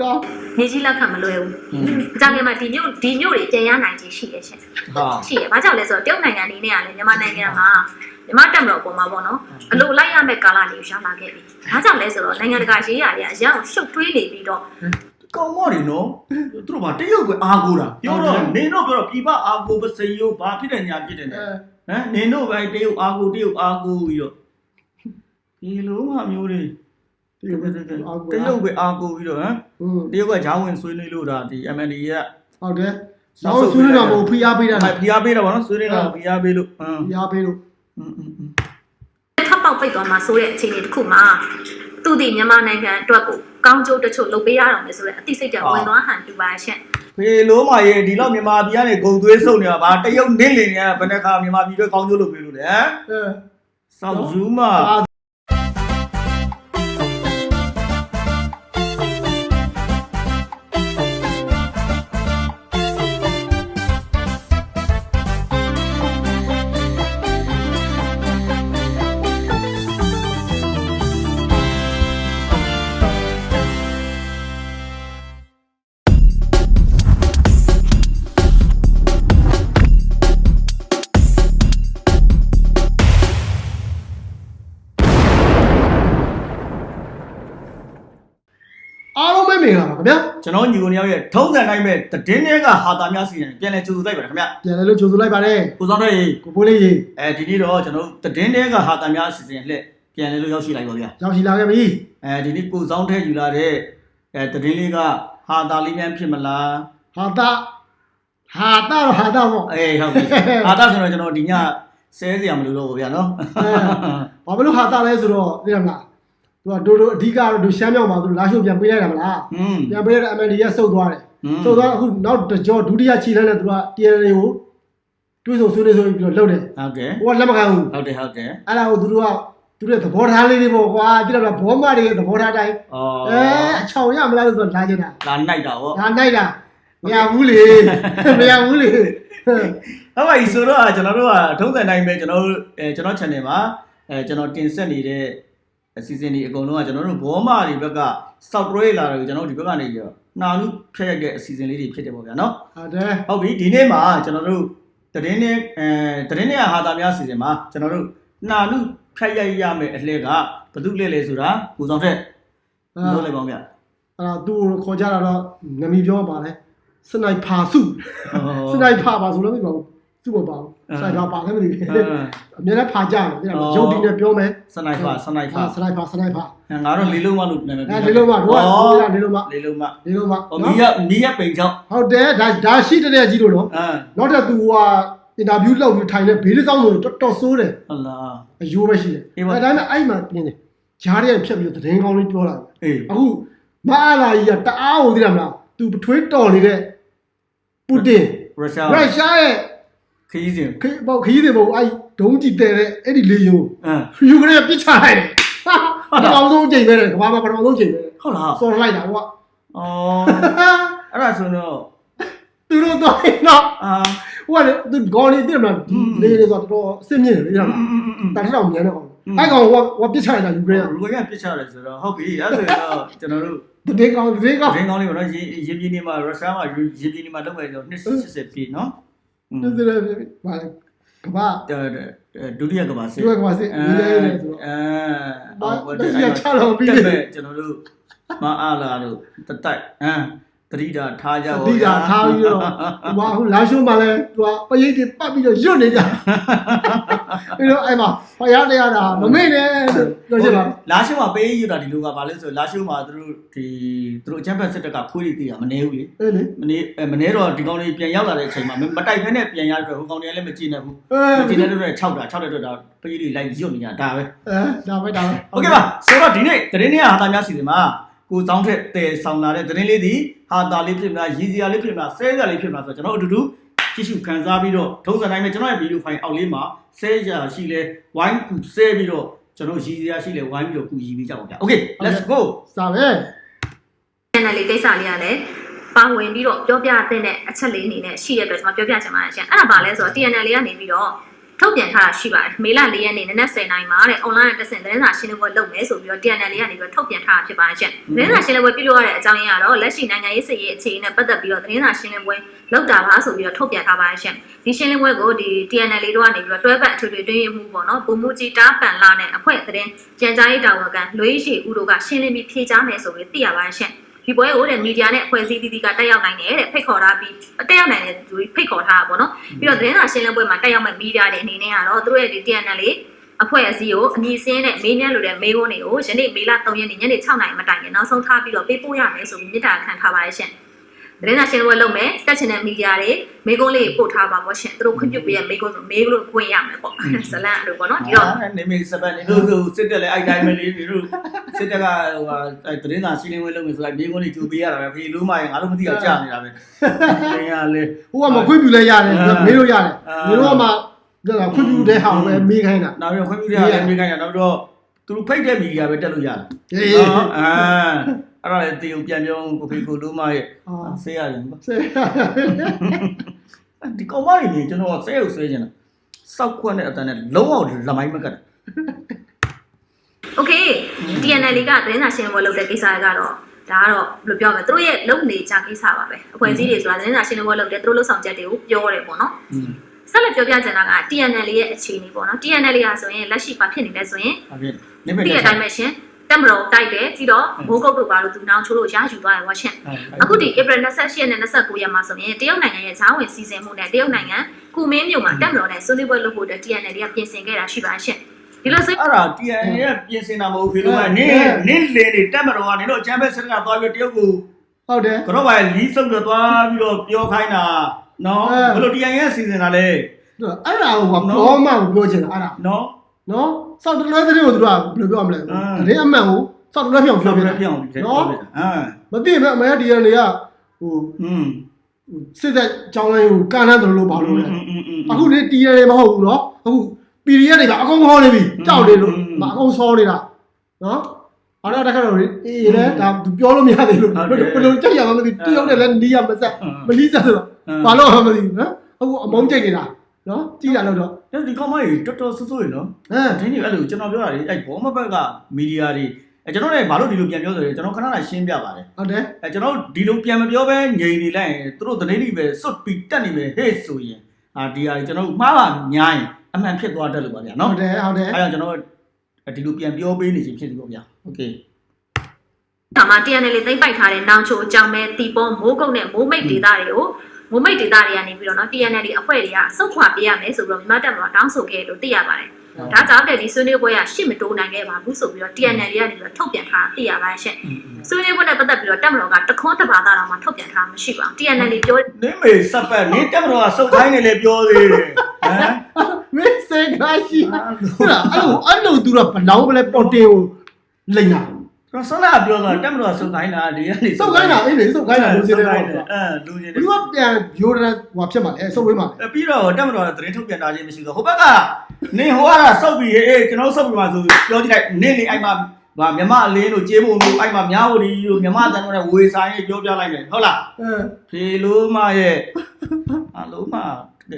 တော့နေကြီးလက်ခံမလွယ်ဘူးအကြောင်းကမှဒီမျိုးတွေပြန်ရနိုင်ခြင်းရှိတယ်ရှင်ရှိရဘာကြောင့်လဲဆိုတော့တရုတ်နိုင်ငံအနေနဲ့ကလည်းမြန်မာနိုင်ငံမှာမြန်မာတက်မတော်ပေါ်မှာပေါ့နော်အလိုလိုက်ရမယ့်ကာလလေးကိုရှာလာခဲ့ပြီဘာကြောင့်လဲဆိုတော့နိုင်ငံတကာရေးရာတွေအရင်ရှုပ်ထွေးနေပြီးတော့ကောင်းမတွေနော်သူတို့ကတရုတ်ကအားကိုးတာပြောတော့နေတော့ပြောတော့ပြပအားကိုးပစိယိုဘာဖြစ်တယ်ညာဖြစ်တယ်ဟမ်နေတော့ပဲတရုတ်အားကိုးပြီးတော့ဒီလိုမှမျိုးတွေတရုတ်ပဲအားကိုးပြီးတော့ဟမ်တရုတ်ကဂျာဝင်ဆွေးနွေးလို့ဒါဒီ MND ကဟုတ်တယ်နောက်ဆွေးနွေးတော့မဟုတ်ဖိအားပေးတာဖိအားပေးတာပါနော်ဆွေးနွေးတာဖိအားပေးလို့ဖိအားပေးလို့ထပ်ပေါက်ပိတ်သွားမှာဆိုတဲ့အခြေအနေတစ်ခုမှာသူဒီမြန်မာနိုင်ငံအတွက်ကိုကောင်းကျိုးတချို့လုပ်ပေးရအောင်လေဆိုတဲ့အသိစိတ်တွေဝင်သွားဟန်တူပါရှင့်ဖေလို့မရေဒီလောက်မြန်မာပြည်ကနေဂုံသွေးစုပ်နေတာဗာတရုတ်နင်းလင်နေဘယ်နှခါမြန်မာပြည်တွေကောင်းကျိုးလုပ်ပေးလို့လဲစောက်ယူမအားလုံးပဲမင်္ဂလာပါခင်ဗျာကျွန်တော်ညီကိုနှစ်ယောက်ရဲ့ထုံးစံတိုင်းပဲတည်င်းတွေကဟာတာများစီရင်ပြန်လဲကြိုဆိုလိုက်ပါတယ်ခင်ဗျပြန်လဲလို့ကြိုဆိုလိုက်ပါတယ်ကိုစောင်းတဲ့ကိုပိုးလေးရေဒီနေ့တော့ကျွန်တော်တည်င်းတွေကဟာတာများစီစဉ်လှည့်ပြန်လဲလို့ရောက်ရှိလိုက်ပါဗျာရောက်ရှိလာခဲ့ပြီဒီနေ့ကိုစောင်းထဲယူလာတဲ့တည်င်းလေးကဟာတာလေးများဖြစ်မလားဟာတာပေါ့ဟုတ်ပြီဟာတာဆိုတော့ကျွန်တော်ဒီညဆဲစရာမလိုတော့ဘူးဗျာနော်ဘာဖြစ်လို့ဟာတာလဲဆိုတော့သိရမလားသူကတို့အဓိကတော့တို့ရှမ်းမြောက်မှာသူလာရှုပ်ပြန်ပေးလိုက်တာမလားပြန်ပေးတဲ့ MND ကစုပ်သွားတယ်စုပ်သွားအခုနောက်တကြောဒုတိယခြေလှမ်းနဲ့သူက TNL ကိုတွေးဆုံဆွေးနွေးဆိုပြီးတော့လှုပ်တယ်ဟုတ်တယ်ဟိုကလက်မခံဘူးဟုတ်တယ်အဲ့ဒါကိုသူတို့ရဲ့သဘောထားလေးတွေပေါ့ကွာကြည့်တော့ဘောမတွေရဲ့သဘောထားတိုင်းအချောင်ရမလားလို့ဆိုတော့လာချင်တာလာနိုင်တာဗောလာနိုင်တာမရဘူးလေဟုတ်ပါပြီဆိုတော့ကျွန်တော်တို့ကထုံးစံတိုင်းပဲကျွန်တော် channel မှာကျွန်တော်တင်ဆက်နေတဲ့အစီအစဉ်တွေအကုန်လုံးကကျွန်တော်တို့ဘောမတွေဘက်ကစောက်တွဲလာတယ်ကျွန်တော်တို့ဒီဘက်ကနေပြီးတော့နှာလူဖျက်ရိုက်တဲ့အစီအစဉ်လေးတွေဖြစ်တယ်ပေါ့ဗျာနော်ဟုတ်တယ်ဟုတ်ပြီဒီနေ့မှာကျွန်တော်တို့တည်င်းနဲ့ဟာတာများအစီအစဉ်မှာကျွန်တော်တို့နှာလူဖျက်ရိုက်ရမယ်အလှည့်ကဘယ်သူလဲလဲဆိုတာကိုဆောင်ထက်ပြောလိုက်ပါဦးဗျာအဲ့ဒါသူ့ကိုခေါ်ကြတာတော့နမီပြောပါလေစနိုက်ဖာစုစနိုက်ဖာပါဆိုလို့မပြောဘူးသူ့မပါဘူးစနိုက်ဖာပါလည်းမသိဘူးအများနဲ့ဖာကြတယ်ရုပ်ဒီနဲ့ပြောမယ်စနိုက်ဖာငါတော့လေးလုံးမလို့နာမည်လေးလုံးမတို့ကလေးလုံးမမီးရပိန်ချောင်းဟုတ်တယ်ဒါရှိတဲ့ကြီးလို့နော်နောက်တဲ့သူကအင်တာဗျူးလုပ်ပြီးထိုင်နေဘေးလေးဆောင်ဆိုတော်ဆိုးတယ်ဟုတ်လားအယိုးပဲရှိတယ်ဒါပေမဲ့အဲ့မှာပြင်းတယ်ဂျားရဲဖြတ်ပြီးတော့သတင်းကောင်းလေးပြောလာတယ်အခုမအားလာကြီးကတအားကိုသိတယ်မလားသူပထွေးတော်နေတဲ့ပူတင်ရုရှားရဲ့ခရီးစဉ်ခရီးစဉ်ပေါ့အဲ့ဒုံးကြည့်တဲ့အဲ့ဒီလေယုံယူကရိန်းကပစ်ချလိုက်တယ်ပထမဆုံးချိန်ပဲကဘာမှပထမဆုံးချိန်ပဲဟုတ်လားစော်လိုက်တာကွာအဲ့ဒါဆိုတော့သူတို့တော့နော်ဟိုကသူကောင်းနေတယ်မလားလေဆိုတော့တော်အစ်မြင့်တယ်လေရမှာတာထောင်မြန်တယ်ကောင်အဲ့ကောင်ဟိုပစ်ချလိုက်တာယူကရိန်းကပစ်ချတယ်ဆိုတော့ဟုတ်ပြီအဲ့ဆိုတော့ကျွန်တော်တို့သတင်းကောင်းလေးပေါ့နော်ရေပြည်နေမှာရုရှားမှာရေပြည်နေမှာလုပ်မယ်ဆို280ပြည့်နော်တူစရပါကဘာဒုတိယကဘာစစ်ဒီဆိုတော့ချလို့ပြီးတယ်ကျွန်တော်တို့မအားလာလို့တတိုက်တတိတာထားကြပါဦးတတိတာထားပြီးတော့ဟိုလာရှုံးမှလဲသူကပရိတ်တွေပတ်ပြီးတော့ရွတ်နေကြပြီးတော့အဲ့မှာဖယားတရားတာမမေ့နဲ့လို့ပြောချင်ပါလာရှုံးမှာပေးယူတာဒီလိုကဘာလဲဆိုလာရှုံးမှာသူတို့အချမ်းဖက်စစ်တပ်ကခွေးတွေတည်တာမနေဘူးလေမနေတော့ဒီကောင်တွေပြန်ရောက်လာတဲ့အချိန်မှာမတိုက်ဖဲနဲ့ပြန်ရတော့ဟိုကောင်တွေလည်းမကြည့်နဲ့ဘူးမကြည့်တဲ့အတွက်6တဲ့အတွက်ပရိတ်တွေလိုက်ရွတ်နေကြဒါပဲဒါပဲโอเคပါဆိုတော့ဒီနေ့သတင်းတွေကဟာတာများစီစဉ်မှာကိုစောင်းထက်တည်ဆောင်လာတဲ့သတင်းလေးဒီဟာတာလေးဖြစ်မလားရည်စရာလေးဖြစ်မလားဆဲစရာလေးဖြစ်မလားဆိုတော့ကျွန်တော်အတူတူကြည့်ရှုခန်းစားပြီးတော့ထုံးစံတိုင်းပဲကျွန်တော်ရဲ့ဗီဒီယိုဖိုင်အောက်လေးမှာဆဲစရာရှိလဲဝိုင်းကူဆဲပြီးတော့ကျွန်တော်ရည်စရာရှိလဲဝိုင်းပြီးတော့ကူရည်ပြီးကြပါဦးဗျာ Okay let's go စပါမယ် channel လေးကိစ္စလေးရတယ်ပါဝင်ပြီးတော့ပြောပြတဲ့အချက်လေးအနေနဲ့ရှိတဲ့အတွက်ကျွန်မပြောပြချင်ပါတယ်ရှင်အဲ့ဒါဘာလဲဆိုတော့ TNL လေးကနေပြီးတော့ ထုတ်ပြန်ထားတာရှိပါတယ်မေလ4ရက်နေ့နနက်10:00 နာရီမှာတဲ့ online တက်ဆင်သတင်းစာရှင်းလင်းပွဲလုပ်မယ်ဆိုပြီးတော့ TNL ကနေပြီးတော့ထုတ်ပြန်ထားတာဖြစ်ပါတယ်ရှင်သတင်းစာရှင်းလင်းပွဲပြုလုပ်ရတဲ့အကြောင်းရင်းကတော့လက်ရှိနိုင်ငံရေးစစ်ရေးအခြေအနေနဲ့ပတ်သက်ပြီးတော့သတင်းစာရှင်းလင်းပွဲလုပ်တာပါဆိုပြီးတော့ထုတ်ပြန်ထားပါတယ်ရှင်ဒီရှင်းလင်းပွဲကိုဒီ TNL တို့ကနေပြီးတော့တွဲပတ်အထွေထွေတွင်းရေးမှုပေါ့နော်ပုံမှုကြီးတားပန်လာနဲ့အဖွဲ့သတင်းကြံကြားရေးတာဝန်ခံလွေးရှိဦးတို့ကရှင်းလင်းပြီးဖြေကြားမယ်ဆိုပြီးသိရပါတယ်ရှင်ဒီပွဲကိုတဲ့မီဒီယာနဲ့အဖွဲ့အစည်းသီးသီးကတက်ရောက်နိုင်တယ်တဲ့ဖိတ်ခေါ်ထားပြီးတက်ရောက်နိုင်တဲ့သူဖိတ်ခေါ်ထားတာပေါ့နော်ပြီးတော့သတင်းစာရှင်းလင်းပွဲမှာတက်ရောက်မဲ့မီဒီယာတွေအနေနဲ့ကတော့သူတို့ရဲ့ဒီ TNL အဖွဲ့အစည်းကိုအမည်စင်းနဲ့မေးမြန်းလိုတဲ့မေးခွန်းတွေကိုယနေ့မေလ3ရက်နေ့ညနေ6:00 နာရီမတိုင်ခင်နောက်ဆုံးထားပြီးတော့ပေးပို့ရမယ်ဆိုပြီးမြစ်တာခံထားပါတယ်ရှင်သတင်းစာရှင်းလင်းပွဲလုပ်မယ်တက်ချင်တဲ့မီဒီယာတွေမေးခွန်းလေးပို့ထားပါပေါ့ရှင်သူတို့ခွင့်ပြုပေးရမေးခွန်းဆိုမေးလို့ခွင့်ရမယ်ပေါ့ဇလန်အဲ့လိုပေါ့နော်ဒီတော့နေမေစပတ်နေတို့စစ်တက်လဲအဲ့တိုင်းပဲလေတို့စစ်တက်ကဟိုဟာသတင်းစာရှင်းလင်းပွဲလုပ်မယ်ဆိုလိုက်မေးခွန်းလေးကြိုပေးရတာပဲဖေးလို့မှရင်ငါတို့မသိအောင်ကြာနေတာပဲနေရလေဟိုကမခွင့်ပြုလဲရတယ်မေးလို့ရတယ်မေးတော့မှခွင့်ပြုတဲ့ဟာပဲမေးခိုင်းတာနောက်ပြီးခွင့်ပြုတဲ့ဟာလည်းမေးခိုင်းတာနောက်တော့သူတို့ဖိတ်တဲ့မီဒီယာပဲတက်လို့ရတယ်အဲ့ဒါလေတေကိုပြန်ပြောကိုဖေကိုလို့မရဲ့ဆေးရတယ်ဆေးဒီကောင်မကြီးနေကျွန်တော်ဆေးရုပ်ဆေးနေတာစောက်ခွက်နဲ့အတန်းနဲ့လုံးအောင်လမိုင်းမကတ်โอเค TNL ကသတင်းစာရှင်းလင်းပွဲလုပ်တဲ့ကိစ္စကတော့ဒါကတော့ဘယ်လိုပြောမလဲသူတို့ရဲ့လုပ်နေကြကိစ္စပါပဲအဖွဲ့အစည်းတွေဆိုတာသတင်းစာရှင်းလင်းပွဲလုပ်တယ်သူတို့လုပ်ဆောင်ချက်တွေကိုပြောတယ်ပေါ့နော်ဆက်လက်ပြောပြချင်တာက TNL ရဲ့အခြေအနေပေါ့နော် TNL ကဆိုရင်လက်ရှိဘာဖြစ်နေလဲဆိုရင်ဒီအတိုင်းပဲရှင်တက်မတော်တိုက်တယ်ပြီးတော့မိုးကုတ်တို့ဘာလို့သူနောင်ချိုးလို့ရယူသွားတယ်ပေါ့ရှင်အခုဒီ April 28ရက်နဲ့29ရက်မှာဆိုရင်တရုတ်နိုင်ငံရဲ့ဈာဝင်စီစဉ်မှုနဲ့တရုတ်နိုင်ငံကူမင်းမြို့မှာတက်မတော်နဲ့ဆွေးနွေးပွဲလုပ်ဖို့အတွက် TNL ကပြင်ဆင်ခဲ့တာရှိပါရှင်ဒီလိုဆိုအဲ့ဒါ TNL ရဲ့ပြင်ဆင်တာမဟုတ်ဘူးလို့ကနင်းလေနေတက်မတော်ကနင်တို့အချမ်းပဲစက်ကသွားပြီးတရုတ်ကိုဟုတ်တယ်ကတော့ပါလီးစုပ်တော့သွားပြီးတော့ပြောခိုင်းတာနော်ဘယ်လို TNL ရဲ့စီစဉ်တာလဲအဲ့ဒါကိုဘာမှမပြောချင်တာအဲ့ဒါနော်စောက်တလဲတဲ့ကိုသူကဘယ်လိုပြောမလဲသတင်းအမှန်ကိုစောက်တလဲပြောင်းပြောပြတယ်နော်မသိမဲ့အမေဒီရနေကဟိုစစ်တဲ့ကြောင်းလိုင်းကိုကန်နှမ်းတယ်လို့ဘာလို့လဲအခုနေတီးရတယ်မဟုတ်ဘူးနော်အခု PDF တွေကအကုန်ဟောနေပြီကြောက်တယ်လို့အကုန်ဆောနေတာနော်အဲ့တော့တခါတော့အေးလေဒါပြောလို့မရသေးလို့ဘယ်လိုကြိုက်ရမှမသိတရုတ်နဲ့လည်းနီးရမဆက်မလီးဆက်ဆိုတော့ဘာလို့မှမသိဘူးနော်အခုအမုန်းကြိတ်နေတာနော်ကြည့်ရလို့တော့ဒီကောင်မကြီးတော်တော်ဆူဆူရနော်ဒင်းကြီးအဲ့လိုကျွန်တော်ပြောတာလေအဲ့ဘောမဘက်ကမီဒီယာတွေကျွန်တော်လည်းဘာလို့ဒီလိုပြန်ပြောဆိုရင်ကျွန်တော်ခဏခဏရှင်းပြပါတယ်ဟုတ်တယ်ကျွန်တော်ဒီလိုပြန်မပြောဘဲငြိမ်နေလိုက်ရင်သူတို့သတင်းတွေပဲစွတ်ပြီးတက်နေမယ်ဟဲ့ဆိုရင်ဒီဟာကျွန်တော်မှားပါညာရင်အမှန်ဖြစ်သွားတတ်လို့ပါဗျာနော်ဟုတ်တယ်အဲ့ဒါကျွန်တော်ဒီလိုပြန်ပြောပေးနေခြင်းဖြစ်ပြီပေါ့ဗျာโอเคဒါမှ TNL သိမ့်ပိုက်ထားတဲ့နောင်ချိုအကြောင်းပဲတီပုံမိုးကုတ်နဲ့မိုးမိတ်ဒေသတွေကိုမိုးမိတ်ဒေသတွေကနေပြီးတော့နော် TNL အဖွဲ့တွေကစုခွာပေးရမယ်ဆိုပြီးတော့မြန်မာတပ်မတော်တောင်းဆိုခဲ့လို့သိရပါတယ်ဒါကြောင့်တဲ့ဒီဆွေးနွေးပွဲကရှစ်မတိုးနိုင်ခဲ့ပါဘူးဆိုပြီးတော့ TNL ကနေပြီးတော့ထုတ်ပြန်ထားသိရပါတယ်ရှင့်ဆွေးနွေးပွဲနဲ့ပတ်သက်ပြီးတော့တပ်မတော်ကတခွန်းတဘာသာတော်မှာထုတ်ပြန်ထားမရှိပါဘူး TNL ပြောနေမေစပ်ပတ်နေတပ်မတော်ကစုပ်ခိုင်းနေလေပြောသေးတယ်ဟမ်မင်းစေခိုင်းရှိဟုတ်လားအဲ့လိုသူကဘလောင်းပဲပေါ်တင်ကိုလိမ့်တာတော့ဆောလာပြောတာတက်မလို့စုပ်ခိုင်းတာဒီကနေစုပ်ခိုင်းတာအေးလေစုပ်ခိုင်းတာလူချင်းတွေလူချင်းတွေသူကပြန်ဂျိုးတယ်ဟိုဖြစ်မှာလေစုပ်ဝေးမှာပြီးတော့တက်မလို့သတင်းထုတ်ပြန်တာချင်းမရှိတော့ဟိုဘက်ကနေဟိုကတော့စုပ်ပြီးအေးကျွန်တော်စုပ်ပြီးမှဆိုပြောကြည့်လိုက်နေလေအဲ့မှာမြမအလင်းတို့ကျေးဖို့တို့အဲ့မှာများဖို့ဒီတို့မြမတန်တို့နဲ့ဝေဆိုင်ရေးပြောပြလိုက်မယ်ဟုတ်လားဖြေလို့မရဲ့အလုံးမ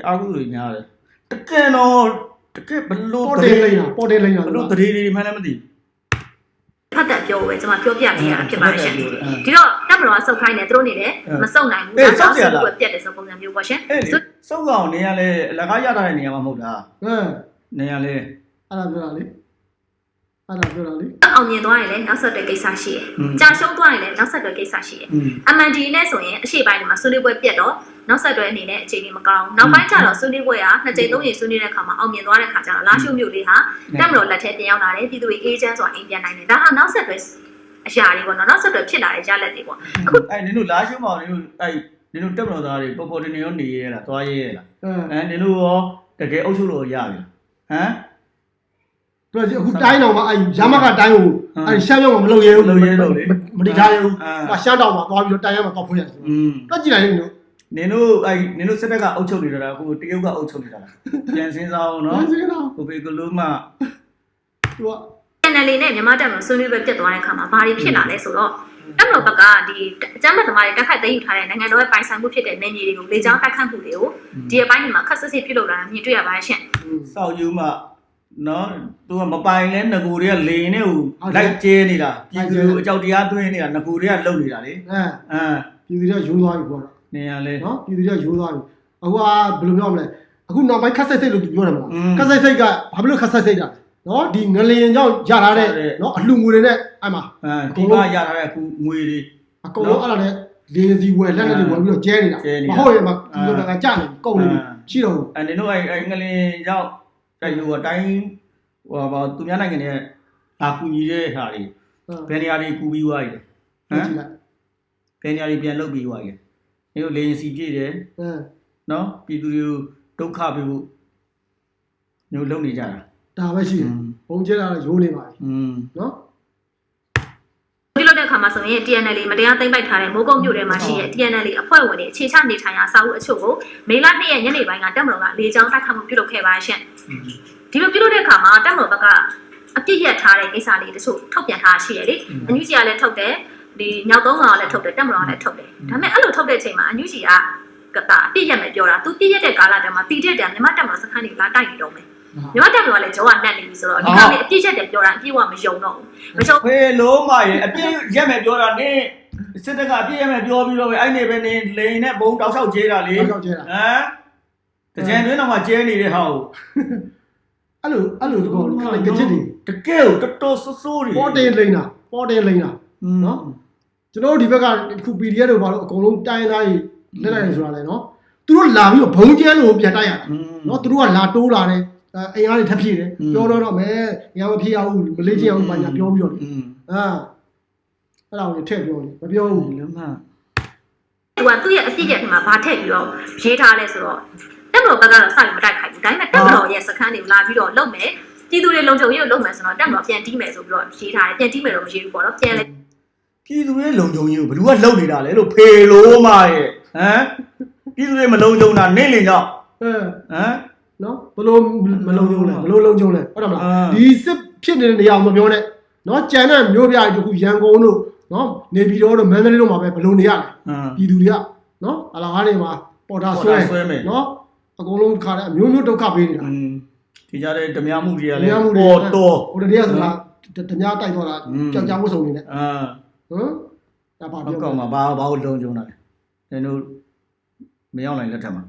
အာဟုတွေများတယ်တကယ်တော့တကယ်ဘလို့ပေါ်တယ်လိမ့်တာပေါ်တယ်လိမ့်တာဘလို့တရေတွေမှန်းလည်းမသိဖတ်တဲ့ပြောပဲကျွန်မပြောပြပေးရတာဖြစ်ပါရှင်ဒီတော့တပ်မတော်ကစုပ်ခိုင်းတယ်သူတို့နေတယ်မစုပ်နိုင်ဘူးဒါကြောင့်စုပ်ပွဲပြတ်တယ်ဆိုပုံစံမျိုးပေါ့ရှင်စုပ်ကောင်နေရလဲအလကားရထားတဲ့နေရာမှာမဟုတ်တာနေရလဲအဲ့ဒါပြောတာလေအောင်မြင်သွားရင်လည်းနောက်ဆက်တွဲကိစ္စရှိတယ်ကြာရှုံးသွားရင်လည်းနောက်ဆက်တွဲကိစ္စရှိတယ်MND နဲ့ဆိုရင်အရှိပိုင်းမှာဆွေးနွေးပွဲပြတ်တော့နောက်ဆက်တွဲအနေနဲ့အခြေအနေမကောင်းနောက်ပိုင်းကျတော့ဆွေးနွေးပွဲက2ကြိမ်3ကြိမ်ဆွေးနွေးတဲ့အခါမှာအောင်မြင်သွားတဲ့အခါကျတော့လာရှုမျိုးလေးဟာတက်မတော်လက်ထဲပြန်ရောက်လာတယ်ပြည်သူတွေအေဂျင့်ဆိုတာအိမ်ပြန်နိုင်တယ်ဒါဟာနောက်ဆက်တွဲအရာတွေပေါ့နော်နောက်ဆက်တွဲဖြစ်လာတဲ့ရလဒ်တွေပေါ့အခုနင်တို့လာရှုမောင်နင်တို့တက်မတော်သားတွေပေါ်ပေါ်တင်တင်ရောနေရလားသွားရဲလားနင်တို့ရောတကယ်အုပ်ချုပ်လို့ရပြီဟမ်ပြောကြည့်အခုတိုင်းတော်မှာအဲ့ရမကတိုင်းကိုအဲ့ရှမ်းမြောက်မှာမလုပ်ရဲဘူးလုပ်ရဲတော့လေမတိထားရဲဘူးရှမ်းတောင်မှာသွားပြီးတော့တိုင်းရမှာသွားဖွင့်ရတယ်တွက်ကြည့်လိုက်လို့နင်တို့စစ်တပ်ကအုပ်ချုပ်နေတာအခုတရုတ်ကအုပ်ချုပ်နေတာလားပြန်စင်းစားအောင်နော်ကိုပေကလုံးမသူက NLD နဲ့မြန်မာတပ်မဆွေးနွေးပွဲပြတ်သွားတဲ့အခါမှာဘာတွေဖြစ်လာလဲဆိုတော့ တက်မလို့ဘက်ကဒီအကြမ်းဖက်သမားတွေတက်ခတ်သိမ်းယူထားတဲ့နိုင်ငံတော်ရဲ့ပိုင်ဆိုင်မှုဖြစ်တဲ့နယ်မြေတွေကိုလေကြောင်းတိုက်ခတ်မှုတွေကိုဒီအပိုင်းတွေမှာခက်ဆစ်စစ်ပြုလုပ်လာတာမြင်တွေ့ရပါတယ်ရှင် စောက်ယူမှနော်သူကမပိုင်လဲငကိုတွေကလေနဲ့ဟိုလိုက်ကျဲနေတာပြည်သူအကြောက်တရားသွင်းနေတာငကိုတွေကလုံနေတာလေပြည်သူတွေကရိုးသွားပြီပေါ့နေရလဲနော်ပြည်သူတွေကရိုးသွားပြီအခုကဘယ်လိုပြောမလဲအခုနောက်ပိုင်းခက်ဆက်စိတ်လို့ပြောတယ်မလားခက်ဆက်စိတ်ကဘာဖြစ်လို့ခက်ဆက်စိတ်တာနော်ဒီငလျင်ကြောင့်ရထားတဲ့နော်အလှငွေတွေနဲ့အဲ့မှာဒီကရထားတဲ့အခုငွေတွေအကုန်လုံးအဲ့ဒါနဲ့လေစီဝယ်လက်နဲ့ဝယ်ပြီးတော့ကျဲနေတာမဟုတ်ရင်မဒီလိုကကြာနေကုန်နေပြီရှိတော့ဘူးအဲ့နင်တို့အဲ့ငလျင်ကြောင့်တိုက်ဟိုအတိုင်းဟိုဘာသူများနိုင်ငံတွေလာကူညီတဲ့ဟာတွေဘယ်နေရာတွေကူပြီးသွားပြီဟမ်ဘယ်နေရာတွေပြန်လုပ်ပြီးသွားပြီနင်တို့လေရင်စီပြည့်တယ်နော်ပြည်သူတွေကိုဒုက္ခပေးဖို့ညိုလုံနေကြတာဒါပဲရှိတယ်ဘုံကျဲတာရိုးနေပါပြီနော်ဒီလိုတဲ့အခါမှာဆိုရင် TNL မတရားသိမ်းပိုက်ထားတဲ့မိုးကုတ်မြို့ထဲမှာရှိတဲ့ TNL အဖွဲ့ဝင်တွေအခြေချနေထိုင်ရာစာအုပ်အချို့ကိုမေလ2ရက်ညနေပိုင်းကတက်မတော်ကလေကြောင်းတိုက်ခတ်မှုပြုလုပ်ခဲ့ပါရှင့်ဒီလိုပြုလုပ်တဲ့အခါမှာတက်မတော်ဘက်ကအပြစ်ရထားတဲ့ကိစ္စလေးတချို့ထုတ်ပြန်ထားရှိရလေအညူကြီးကလည်းထုတ်တယ်ဒီညောက်သုံးကောင်ကလည်းထုတ်တယ်တက်မတော်ကလည်းထုတ်တယ်ဒါပေမဲ့အဲ့လိုထုတ်တဲ့အချိန်မှာအညူကြီးကတာအပြစ်ရမယ်ပြောတာသူပြည့်ရတဲ့ကာလတည်းမှာတီးတဲ့တည်းမြမတက်မတော်စခန်းတွေလာတိုက်နေတော့မယ်မြမတက်မတော်ကလည်းဂျောကနတ်နေပြီဆိုတော့ဒီကောင်လေးအပြစ်ရက်တယ်ပြောတာအပြည့်ဝမယုံတော့ဘူးမယုံဖေလုံးမရေအပြည့်ရက်မယ်ပြောတာနင်းစစ်တပ်ကအပြည့်ရက်မယ်ပြောပြီးတော့ပဲအဲ့နေပဲနင်းလိန်နဲ့ဘုံတောက်လျှောက်ကျဲတာလေဟမ်တကြံတွင်းတော့မှကျဲနေတဲ့ဟာကိုအဲ့လိုတကောခလိုက်ကြစ်တွေတကယ်ကိုတော်တော်ဆိုးတွေပေါ်တယ်လိန်တာနော်ကျွန်တော်တို့ဒီဘက်ကခု PDF တို့ဘာလို့အကုန်လုံးတိုင်းသားကြီးလက်လိုက်ဆိုတာလဲနော်သူတို့လာပြီးတော့ဘုံကျဲလို့ပြန်တိုက်ရတာနော်သူတို့ကလာတိုးလာတယ်အိမ်အားတွေထပ်ဖြည့်တယ်ပြောတော့မယ်ညာမဖြည့်ရဘူးမလေးချင်းအောင်ပါညာပြောပြီးတော့လေအဲ့ဒါကိုထည့်ပြောတယ်မပြောဘူးလုံးမသူကသူ့ရဲ့အပြစ်ရဲ့မှာဗာထည့်ပြီးတော့ရေးထားလဲဆိုတော့တက်မတော်ဘက်ကတော့စပြီးမတိုက်ခိုက်ဘူးဒါပေမဲ့တက်မတော်ရဲ့စခန်းတွေကိုလာပြီးတော့လုံမယ်ပြည်သူတွေလုံခြုံရေးကိုလုံမယ်ဆိုတော့တက်မတော်ပြန်တီးမယ်ဆိုပြီးတော့ရေးထားတယ်ပြန်တီးမယ်တော့မရေးဘူးပေါ့နော်ပြန်လဲပြည်သူတွေလုံခြုံရေးကိုဘယ်သူကလုံနေတာလဲလို့ဖေလို့မရဲ့ဟမ်ပြည်သူတွေမလုံခြုံတာနေလင်ကြောင့်ဟမ်နော်ဘလို့မလုံခြုံလဲဘလို့လုံခြုံလဲဟုတ်တယ်မလားဒီစစ်ဖြစ်နေတဲ့နေရာကိုမပြောနဲ့နော်ကြံတဲ့မျိုးပြတခုရန်ကုန်တို့နော်နေပြည်တော်တို့မန္တလေးတို့မှာပဲဘလို့နေရလဲပြည်သူတွေကနော်အလားဟားတွေမှာပေါ်တာဆွဲနော်အကုန်လုံးခါတဲ့အမျိုးမျိုးဒုက္ခပေးနေတာဒီကြတဲ့ဓမြမှုတွေကလည်းပေါ်တော်ဟိုတည်းကဆိုတာဓမြတိုက်သွားတာကြောက်ကြမှုစုံနေတယ်ဒါပါပြောကောက်မှာဘာလို့လုံခြုံတာလဲနင်တို့မရောက်နိုင်လက်ထက်မှာ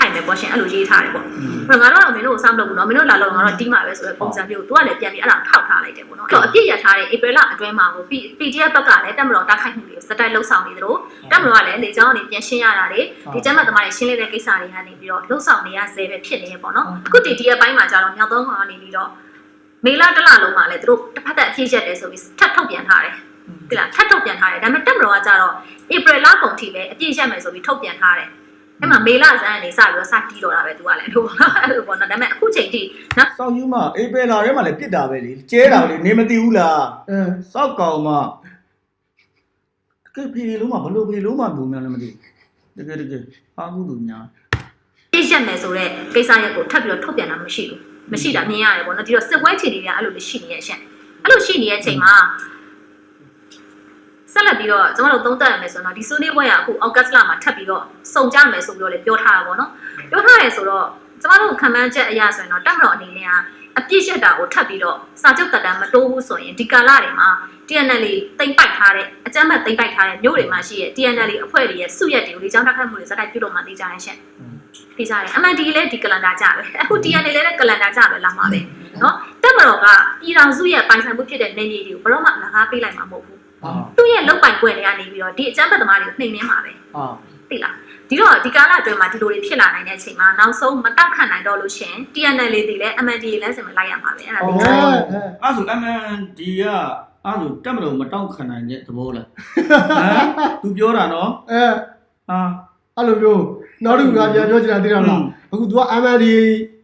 ခိုင်မယ်ပေါ့ရှင်အဲ့လိုရေးထားတယ်ပေါ့အဲ့တော့ငါတို့ကမင်းတို့ကိုစောင့်လုပ်ဘူးနော်မင်းတို့လာလို့ငါတို့တီးမှာပဲဆိုတဲ့ပုံစံမျိုးကိုသူကလည်းပြန်ပြီးအဲ့ဒါထောက်ထားလိုက်တယ်ပေါ့နော်အဲ့တော့အပြည့်ရထားတဲ့ဧပြီလအတွင်းမှာကို PDF ဘက်ကလည်းတက်မတော်တိုက်ခိုက်မှုတွေစတိုက်လှုပ်ဆောင်နေသလိုတက်မတော်ကလည်းလေကြောင်းကနေပြန်ရှင်းရတာတွေဒီကျမ်းမာသမားတွေရှင်းလိုက်တဲ့ကိစ္စတွေကနေပြီးတော့လှုပ်ဆောင်နေရဆဲပဲဖြစ်နေပေါ့နော်အခုဒီအပိုင်းမှာကျတော့မြောက်သုံးကောင်ကနေပြီးတော့မေလတစ်လလုံးမှာလည်းသူတို့တစ်ဖက်သက်အပြည့်ရက်တယ်ဆိုပြီးထပ်ထုတ်ပြန်ထားတယ်ဒီလားထပ်ထုတ်ပြန်ထားတယ်ဒါပေမဲ့တက်မတော်ကကျတော့ဧပြီလကုန်ထိပဲအပြည့်ရက်မယ်ဆိုပြီးထုတ်ပြန်ထားတယ်အဲ့မှာမေလဆန်းကနေစပြီးတော့စတီးတော့တာပဲသူကလည်းတို့အဲ့လိုပေါ့နော်ဒါပေမဲ့အခုချိန်ထိနော်စောက်ယူမအေပယ်လာထဲမှာလည်းပြစ်တာပဲလေကျဲတာလေနေမသိဘူးလားစောက်ကောင်မတကယ်ဖေလုံးမဘလို့ဖေလုံးမဘူးများလည်းမသိတကယ်အားကူသူများပြည့်ရက်မယ်ဆိုတော့ကိစ္စရက်ကိုထပ်ပြီးတော့ထုတ်ပြန်တာမရှိဘူးမရှိတာမြင်ရတယ်ပေါ့နော်ဒီတော့စစ်ပွဲခြေတွေကအဲ့လိုရှိနေရဲ့ရှင့်အဲ့လိုရှိနေတဲ့အချိန်မှာဆက်လက်ပြီးတော့ကျွန်တော်တို့သုံးသပ်ရမယ်ဆိုတော့ဒီဆွေးနွေးပွဲကအခုအောက်ဂတ်လမှာထပ်ပြီးတော့စုံကြမယ်ဆိုပြီးတော့လည်းပြောထားတာပေါ့နော်ပြောထားရဲဆိုတော့ကျွန်တော်တို့ခံမှန်းချက်အရာဆိုရင်တော့တက်မတော်အနေနဲ့ကအပြည့်ရက်တာကိုထပ်ပြီးတော့စာချုပ်တက်တမ်းမတိုးဘူးဆိုရင်ဒီကာလတွေမှာ TNL တိမ့်ပိုက်ထားတဲ့အကြမ်းဖက်တိမ့်ပိုက်ထားတဲ့မြို့တွေမှာရှိတဲ့ TNL အဖွဲ့တွေရဲ့စုရက်တွေကိုလေကြောင်းတိုက်ခိုက်မှုတွေစတိုက်ပြုလုပ်မှသိကြရရှင့်သိကြတယ်အမှန်ဒီလည်းဒီကလန်ဒါကြပဲအခု TNL လည်းကလန်ဒါကြပဲလာမှာပဲနော်တက်မတော်ကပြည်တော်စုရဲ့ပိုင်ဆိုင်မှုဖြစ်တဲ့နေပြည်တော်ကိုဘယ်တော့မှလကားပေးလိုက်မှာမဟုတ်ဘူးသူ့ရဲ့လောက်ပိုင်ခွင့်တွေကနေပြီးတော့ဒီအကြမ်းဖက်သမားတွေကိုနှိမ်နှင်းမှာပဲသိလားဒီတော့ဒီကာလအတွင်းမှာဒီလိုတွေဖြစ်လာနိုင်တဲ့အချိန်မှာနောက်ဆုံးမတောက်ခံနိုင်တော့လို့ရှင် TNL လေးတွေလည်း MND လမ်းစဉ်မှာလိုက်ရမှာပဲအဲ့ဒါသိကြတယ်အဲ့ဆို MND ကအဲ့ဆိုတက်မလို့မတောက်ခံနိုင်တဲ့သဘောလားသူပြောတာနော်အဲ့လိုမျိုးနောက်တစ်ခုကပြန်ပြောချင်တာသိရမလားအခု तू က MND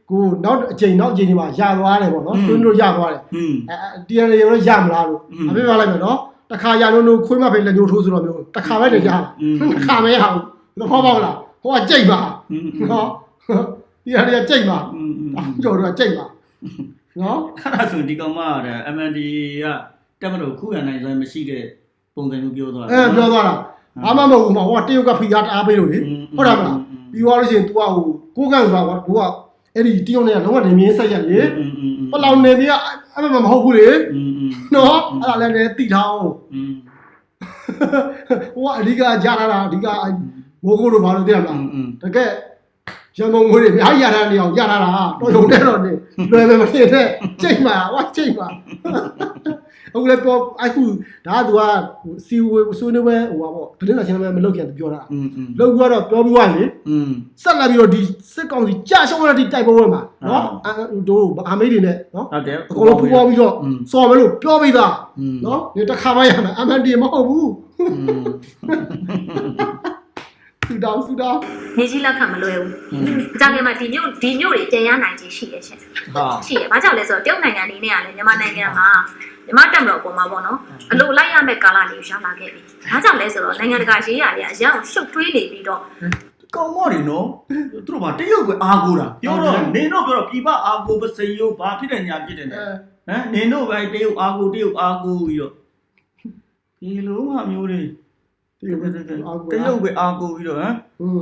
ကိုနောက်အချိန်ဒီမှာရသွားတယ်ပေါ့နော်ဆွေးနွေးလို့ရသွားတယ်TNL ရောရမလားလို့အပြစ်ပါလိုက်မယ်နော်တခါရလို့ခွေးမဖိလက်ညှိုးထိုးဆိုတော့မျိုးတခါပဲနေရတခါပဲရအောင်သဘောပေါက်လားဟိုကကြိတ်ပါနော်ဒီဟာတွေကကြိတ်ပါကျော်တို့ကကြိတ်ပါနော်အဲ့ဒါဆိုဒီကောင်မတဲ့ MND ကတက်မလို့ခုရနိုင်စွမ်းမရှိတဲ့ ပုံစံမျိုးပြောသွား ပြောသွားတာဘာမှမဟုတ်ဘူးမှာဟိုကတရုတ်ကဖိအားတအားပေးလို့လေဟုတ်တယ်မလားပြီးသွားလို့ရှိရင် तू ကဟိုကိုကန်ဆိုတာကတို့ကအဲ့ဒီတရုတ်နဲ့လုံးဝနေမြင်းဆက်ရလေဘယ်လောက်နေပြီးအဲ့မဟုတ်ဘူးလေနော်အဲ့ဒါလည်းလည်းတိထားအောင်ဟိုကအဓိကကြားလာတာအဓိကမိုးကိုတို့ဘာလို့သိရမလားတကယ်ရမုံငွေတွေအများကြီးရထားနေအောင်ရထားတာတော်ရုံနဲ့တော့နေလွယ်ပဲမဖြစ်တဲ့ချိန်မှာဟောချိန်မှာအခုလည်းပေါ်အခုဒါက तू ကစီဝေဆွေးနွေးပွဲဟိုပါပေါ့ဒလင်းလာချင်းလည်းမလုပ်ကြံပြောတာလောက်ပြီးတော့ပြောပြီးသွားပြီဆက်လာပြီးတော့ဒီစစ်ကောင်စီကြာရှုံးရတဲ့တိုက်ပွဲမှာနော်တို့အာမေးတွေနဲ့နော်ဟုတ်တယ်အကုန်လုံးပူပေါင်းပြီးတော့စော်မယ်လို့ပြောပြီးသားနော်ဒီတစ်ခါမှရမယ်အမှန်တည်းမဟုတ်ဘူးသူတောင်းနေကြီးလက်ခံမလွယ်ဘူး။ကြာခင်မှာဒီမြို့တွေပြန်ရနိုင်ခြင်းရှိရဲ့ရှင်။ရှိရဲ့။ဘာကြောင့်လဲဆိုတော့တရုတ်နိုင်ငံနေနဲ့ကလည်းမြန်မာနိုင်ငံမှာမြန်မာတက်မတော်ပေါ်မှာပေါ့နော်။အလိုလိုက်ရမယ့်ကာလလေးကိုရောက်လာခဲ့ပြီ။ဘာကြောင့်လဲဆိုတော့နိုင်ငံတကာရေးရာတွေကအရန်ကိုရှုပ်ထွေးနေပြီးတော့ကောင်းမော်နေနော်။သူတို့ကတရုတ်ကအားကိုးတာ။ပြောတော့နေတော့ပြောတော့ပြပအားကိုးပစိယိုဘာဖြစ်တယ်ညာဖြစ်တယ်နဲ့။ဟမ်နေတော့ပဲတရုတ်အားကိုးပြီးတော့ဒီလိုဟာမျိုးတွေတရုတ်ပဲအားကိုပြီးတော့ဟမ်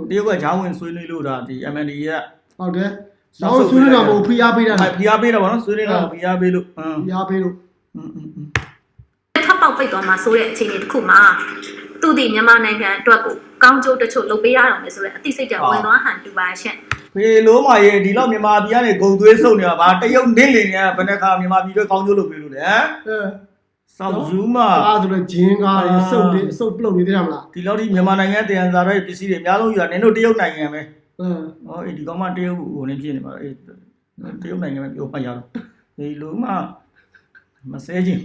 တရုတ်ကဂျာဝင်ဆွေးနွေးလို့ဒါဒီ MND ကဟုတ်တယ်။နောက်ဆွေးနွေးတာမဟုတ်ဖိအားပေးတာဖိအားပေးတာပေါ့နော်ဆွေးနွေးတာဖိအားပေးလို့ဖိအားပေးလို့ထပ်ပေါက်ပိတ်သွားမှာဆိုတဲ့အခြေအနေတစ်ခုမှာသူဒီမြန်မာနိုင်ငံအတွက်ကိုကောင်းကျိုးတချို့လုပ်ပေးရအောင်လေဆိုတဲ့အသိစိတ်ကြောင့်ဝင်သွားဟန်တူပါရှင့်ဖေလုံးမရေဒီလောက်မြန်မာပြည်ကနေဂုံသွေးစုပ်နေတာဗာတရုတ်နင်းလင်နေဘယ်နှခါမြန်မာပြည်တွေကောင်းကျိုးလုပ်ပေးလို့လဲဆောက်ယူမအားဆိုတော့ဂျင်းကားတွေစုပ်တွေအစုပ်ပလုတ်နေသေးတယ်မလားဒီလောက်ဒီမြန်မာနိုင်ငံတည်ရန်စာတွေပစ္စည်းတွေအများဆုံးယူတာနင်တို့တရုတ်နိုင်ငံပဲဟောဒီကောင်မတရုတ်ဟိုနေဖြစ်နေပါအေးတရုတ်နိုင်ငံပဲပြောမှရတော့ဒီလိုမှမဆဲခြင်း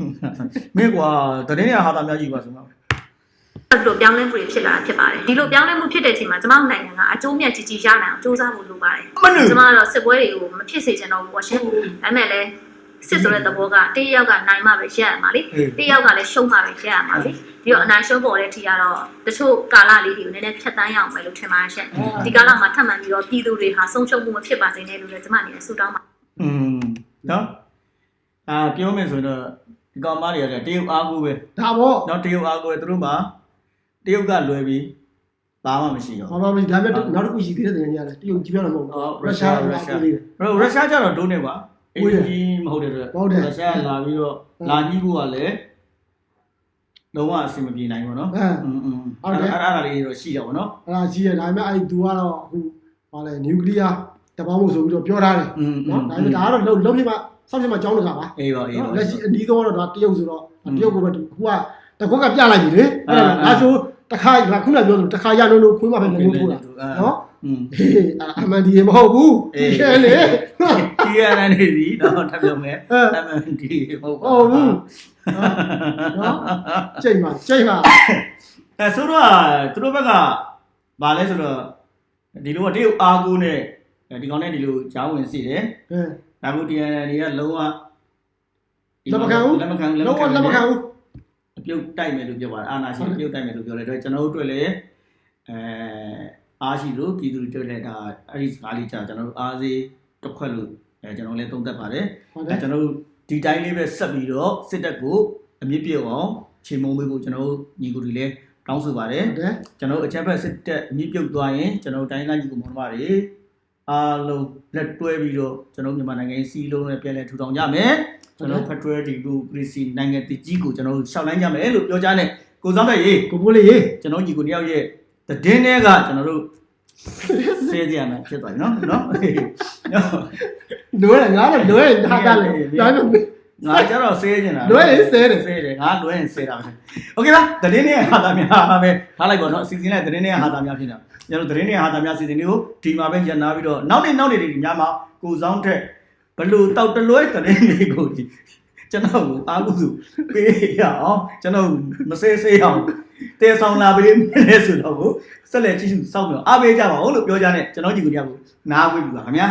မင်းကွာတရင်ရဟာတာများကြီးပါဆိုမှာဒီလိုပြောင်းလဲမှုတွေဖြစ်လာဖြစ်ပါတယ်ဒီလိုပြောင်းလဲမှုဖြစ်တဲ့အချိန်မှာကျမတို့နိုင်ငံကအကျိုးမြတ်ကြီးကြီးရနိုင်အောင်စူးစမ်းဖို့လိုပါတယ်ကျမကတော့စစ်ပွဲတွေကိုမဖြစ်စေချင်တော့ဘူးပေါ့ရှင်ဒါပေမဲ့လည်းစစ်ဆိုတဲ့သဘောကတယောက်ကနိုင်မှပဲရက်ရမှာလေတယောက်ကလည်းရှုံးမှပဲရက်ရမှာလေပြီးတော့အနိုင်ရှုံးပေါ်တဲ့အထိကတော့တချို့ကာလလေးတွေကိုနည်းနည်းဖြတ်တန်းရအောင်ပဲလို့ထင်ပါတယ်ရှင်ဒီကာလမှာထပ်မံပြီးတော့ပြည်သူတွေဟာဆုံးရှုံးမှုမဖြစ်ပါစေနဲ့လို့လည်းကျမအနေနဲ့ဆုတောင်းပါနော်ပြောမယ်ဆိုတော့ဒီကောင်မတွေကတရုတ်အားကိုပဲဒါပေါ့နော်တရုတ်အားကိုပဲသူတို့မှာတရုတ်ကလွယ်ပြီးဘာမှမရှိတော့ဘာမှမရှိဒါပေမဲ့နောက်တစ်ခုရှိသေးတယ်ညာလေတရုတ်ကြီးပြောတာမဟုတ်ဘူးရုရှားကျတော့ဒုံးနေပါအေးကြီးမဟုတ်တဲ့အတွက်ရုရှားလာပြီးတော့လာကြီးကိုကလည်းလုံးဝအဆင်မပြေနိုင်ဘူးเนาะဟုတ်တယ်အဲ့ဒါလေးတော့ရှိတယ်ပေါ့เนาะအဲ့ဒါရှိရဒါပေမဲ့အဲ့သူကတော့အခုဟာလေနျူကလ িয়ার တပေါင်းမို့ဆိုပြီးတော့ပြောထားတယ်เนาะဒါပေမဲ့ဒါကတော့လုံးဖြစ်မှစောင့်ဖြစ်မှကြောင်းလို့ဆိုတာပါအေးပါလက်ရှိအနီးဆုံးတော့ဒါတရုတ်ဆိုတော့တရုတ်ကိုပဲခုကတကွက်ကပြလိုက်ပြီလေအဲ့ဒါဆိုတခါခုနပြောဆိုတခါရလို့ခွေးမှပဲလည်းထိုးတာเนาะအမှန်ဒီမဟုတ်ဘူးခဲလေဒီရန်နေပြီတော့ထပ်ပြောမယ်အမှန်ဒီမဟုတ်ဘူးနော်ချိန်ပါဆိုတော့သူတို့ဘက်ကဗာလဲဆိုတော့ဒီလိုကတရုတ်အားကိုးနဲ့ဒီကောင်နဲ့ဒီလိုဂျားဝင်စီတယ်ဒါမှမဟုတ်ဒီရန်တွေကလုံးဝလက်မခံဘူးလက်မခံဘူးအပြုတ်တိုက်မယ်လို့ပြောပါတယ်အာနာရှင်အပြုတ်တိုက်မယ်လို့ပြောတယ်ကျွန်တော်တို့တွေ့လေအားရှိလို့ပြည်သူတွေတွေ့တဲ့ဒါအဲ့ဒီစကားလေးကျွန်တော်တို့အားစေးတစ်ခွက်လို့ကျွန်တော်လည်းသုံးသပ်ပါတယ်ကျွန်တော်တို့ဒီတိုင်းလေးပဲဆက်ပြီးတော့စစ်တပ်ကိုအမြင့်ပြည့်အောင်ချိန်မုံပေးဖို့ကျွန်တော်တို့ညီကိုတွေလည်းတောင်းဆိုပါတယ်ကျွန်တော်တို့အချက်ဖက်စစ်တပ်အမြင့်ပြုတ်သွားရင်ကျွန်တော်တို့တိုင်းသားညီကိုမောင်နှမတွေအားလုံးလက်တွဲပြီးတော့ကျွန်တော်မြန်မာနိုင်ငံစီးလုံးနဲ့ပြန်လည်ထူထောင်ကြမယ်ကျွန်တော် Federal Democracy နိုင်ငံတည်ကြီးကိုကျွန်တော်တို့ရှောက်လန်းကြမယ်လို့ပြောကြတဲ့ကိုစောင်းတဲ့ရေကိုပိုးလေးရေကျွန်တော်ညီကိုတယောက်ရဲ့တည်င်းတွေကကျွန်တော်တို့စေးကြရမယ်ဖြစ်သွားပြီနော်လွယ်ငါလည်းလွယ်ဟာတာလေဒါပေမဲ့ငါကျတော့စေးနေတာလွယ်ရင်စေးတယ်ငါလွယ်ရင်စေးတာပဲโอเคလားတည်င်းတွေကဟာတာများပဲထားလိုက်ပါတော့အစီအစဉ်နဲ့တည်င်းတွေကဟာတာများဖြစ်နေတာကျွန်တော်တည်င်းတွေကဟာတာများစီစဉ်တွေကိုဒီမှာပဲညှနာပြီးတော့နောက်နေ့တွေညမှာကိုစောင်းထက်ဘလို့တောက်တလွဲတည်င်းတွေကိုကျွန်တော်အားကိုးစုပေးရအောင်ကျွန်တော်မစေးအောင်တဲဆောင်လာပေးမယ်ဆိုတော့ဆက်လက်ကြည့်ရှုစောင့်မျှော်အားပေးကြပါဦးလို့ပြောကြတဲ့ကျွန်တော်ညီကိုတယောက်ကိုနားဝေးပြီပါခင်ဗျာ